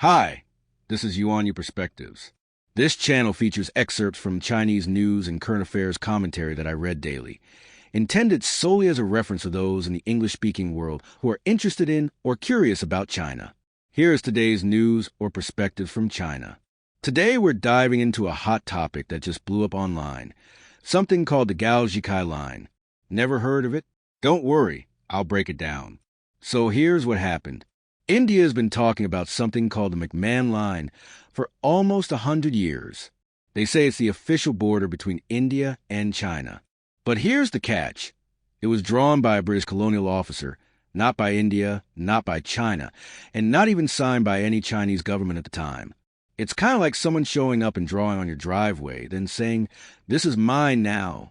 Hi, this is Yuan Yu Perspectives. This channel features excerpts from Chinese news and current affairs commentary that I read daily, intended solely as a reference to those in the English-speaking world who are interested in or curious about China. Here is today's news or perspectives from China. Today we're diving into a hot topic that just blew up online, something called the Gao Zhikai Line. Never heard of it? Don't worry, I'll break it down. So here's what happened. India has been talking about something called the McMahon Line for almost 100 years. They say it's the official border between India and China. But here's the catch. It was drawn by a British colonial officer, not by India, not by China, and not even signed by any Chinese government at the time. It's kind of like someone showing up and drawing on your driveway, then saying, "This is mine now."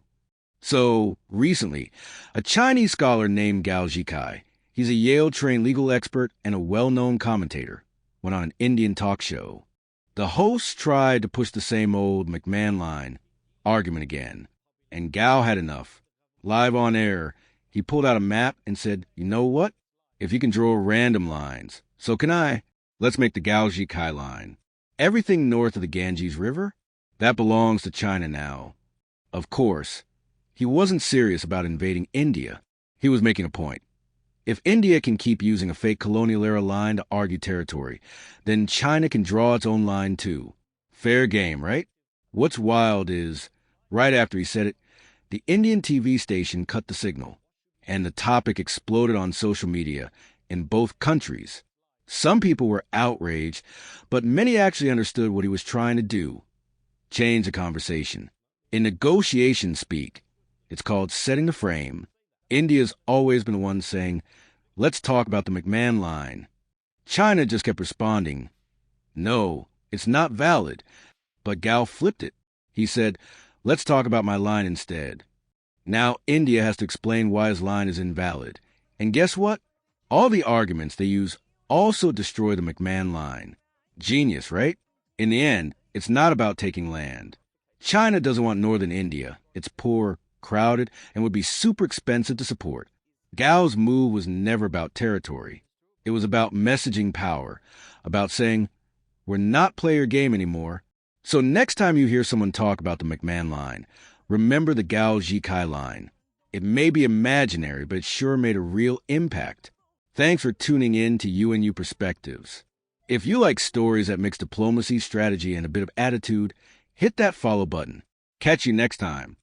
So, recently, a Chinese scholar named Gao Zhikai, he's a Yale-trained legal expert and a well-known commentator, went on an Indian talk show. The host tried to push the same old McMahon Line argument again, and Gao had enough. Live on air, he pulled out a map and said, "You know what? If you can draw random lines, so can I. Let's make the Gao Zhikai Line. Everything north of the Ganges River, that belongs to China now." Of course, he wasn't serious about invading India. He was making a point. If India can keep using a fake colonial-era line to argue territory, then China can draw its own line too. Fair game, right? What's wild is, right after he said it, the Indian TV station cut the signal, and the topic exploded on social media in both countries. Some people were outraged, but many actually understood what he was trying to do. Change the conversation. In negotiation speak, it's called setting the frame. India's always been the one saying, "Let's talk about the McMahon Line." China just kept responding, "No, it's not valid." But Gao flipped it. He said, "Let's talk about my line instead." Now India has to explain why his line is invalid. And guess what? All the arguments they use also destroy the McMahon Line. Genius, right? In the end, it's not about taking land. China doesn't want northern India. It's poor, crowded, and would be super expensive to support. Gao's move was never about territory. It was about messaging power, about saying, "We're not play your game anymore." So next time you hear someone talk about the McMahon Line, remember the Gao Zhikai Line. It may be imaginary, but it sure made a real impact. Thanks for tuning in to Yuan Yu Perspectives. If you like stories that mix diplomacy, strategy, and a bit of attitude, hit that follow button. Catch you next time.